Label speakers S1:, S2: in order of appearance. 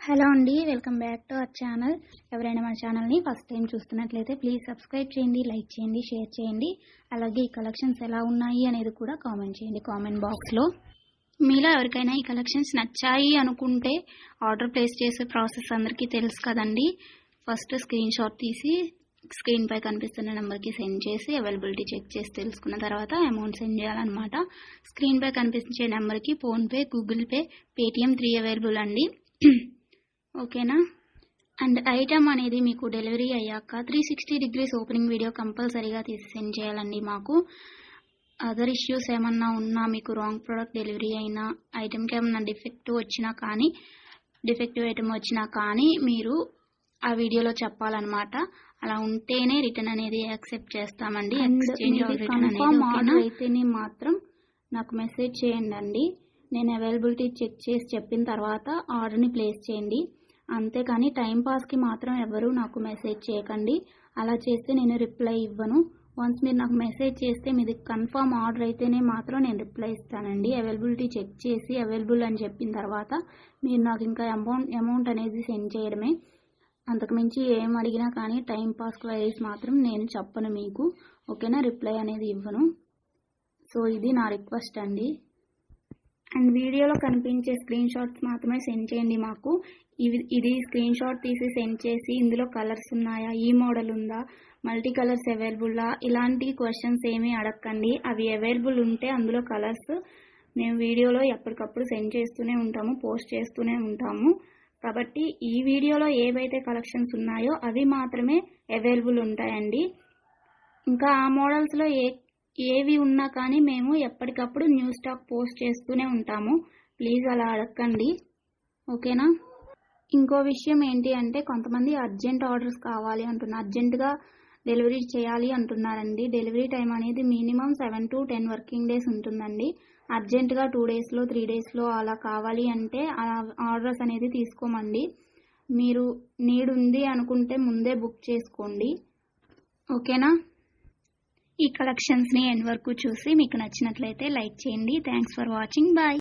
S1: Hello అండి, welcome back to our channel. ఎవరైనా మన ఛానల్ని ఫస్ట్ టైం చూస్తున్నట్లయితే ప్లీజ్ సబ్స్క్రైబ్ చేయండి, లైక్ చేయండి, షేర్ చేయండి. అలాగే ఈ కలెక్షన్స్ ఎలా ఉన్నాయి అనేది కూడా కామెంట్ చేయండి కామెంట్ బాక్స్లో. మీలో ఎవరికైనా ఈ కలెక్షన్స్ నచ్చాయి అనుకుంటే ఆర్డర్ ప్లేస్ చేసే ప్రాసెస్ అందరికీ తెలుసు కదండి. ఫస్ట్ స్క్రీన్ షాట్ తీసి స్క్రీన్ పై కనిపిస్తున్న నెంబర్కి సెండ్ చేసి అవైలబిలిటీ చెక్ చేసి తెలుసుకున్న తర్వాత అమౌంట్ సెండ్ చేయాలన్నమాట. స్క్రీన్ పై కనిపించే నెంబర్కి PhonePe, Google pay, Paytm 3 available అండి. ఓకేనా. అండ్ ఐటమ్ అనేది మీకు డెలివరీ అయ్యాక 360 degrees ఓపెనింగ్ వీడియో కంపల్సరీగా తీసి సెండ్ చేయాలండి. మాకు అదర్ ఇష్యూస్ ఏమన్నా ఉన్నా, మీకు రాంగ్ ప్రోడక్ట్ డెలివరీ అయినా, ఐటమ్కి ఏమన్నా డిఫెక్టివ్ ఐటమ్ వచ్చినా కానీ మీరు ఆ వీడియోలో చెప్పాలన్నమాట. అలా ఉంటేనే రిటర్న్ అనేది యాక్సెప్ట్ చేస్తామండి. ఎక్స్చేంజ్ ఆర్డర్ అయితేనే మాత్రం నాకు మెసేజ్ చేయండి. నేను అవైలబిలిటీ చెక్ చేసి చెప్పిన తర్వాత ఆర్డర్ని ప్లేస్ చేయండి. అంతేకాని టైంపాస్కి మాత్రం ఎవరు నాకు మెసేజ్ చేయకండి. అలా చేస్తే నేను రిప్లై ఇవ్వను. వన్స్ మీరు నాకు మెసేజ్ చేస్తే మీది కన్ఫర్మ్ ఆర్డర్ అయితేనే మాత్రం నేను రిప్లై ఇస్తానండి. అవైలబిలిటీ చెక్ చేసి అవైలబుల్ అని చెప్పిన తర్వాత మీరు నాకు ఇంకా అమౌంట్ అనేది సెండ్ చేయడమే. అంతకుమించి ఏం అడిగినా కానీ టైంపాస్ క్వైరీస్ మాత్రం నేను చెప్పను మీకు. ఓకేనా, రిప్లై అనేది ఇవ్వను. సో ఇది నా రిక్వెస్ట్ అండి. అండ్ వీడియోలో కనిపించే స్క్రీన్ షాట్స్ మాత్రమే సెండ్ చేయండి మాకు. ఇది స్క్రీన్ షాట్ తీసి సెండ్ చేసి ఇందులో కలర్స్ ఉన్నాయా, ఈ మోడల్ ఉందా, మల్టీ కలర్స్ అవైలబుల్లా, ఇలాంటి క్వశ్చన్స్ ఏమీ అడగండి. అవి అవైలబుల్ ఉంటే అందులో కలర్స్ మేము వీడియోలో ఎప్పటికప్పుడు సెండ్ చేస్తూనే ఉంటాము, పోస్ట్ చేస్తూనే ఉంటాము. కాబట్టి ఈ వీడియోలో ఏవైతే కలెక్షన్స్ ఉన్నాయో అవి మాత్రమే అవైలబుల్ ఉంటాయండి. ఇంకా ఆ మోడల్స్లో ఏవి ఉన్నా కానీ మేము ఎప్పటికప్పుడు న్యూ స్టాక్ పోస్ట్ చేస్తూనే ఉంటాము. ప్లీజ్ అలా అడగండి. ఓకేనా. ఇంకో విషయం ఏంటి అంటే, కొంతమంది అర్జెంట్ ఆర్డర్స్ కావాలి అంటున్నారు, అర్జెంటుగా డెలివరీ చేయాలి అంటున్నారండి. డెలివరీ టైం అనేది మినిమం 7 to 10 వర్కింగ్ డేస్ ఉంటుందండి. అర్జెంటుగా 2 daysలో 3 daysలో అలా కావాలి అంటే ఆర్డర్స్ అనేది తీసుకోమండి. మీరు నీడ్ ఉంది అనుకుంటే ముందే బుక్ చేసుకోండి. ఓకేనా. ఈ కలెక్షన్స్ని ఎండ్ వరకు చూసి మీకు నచ్చినట్లయితే లైక్ చేయండి. Thanks for watching. బాయ్.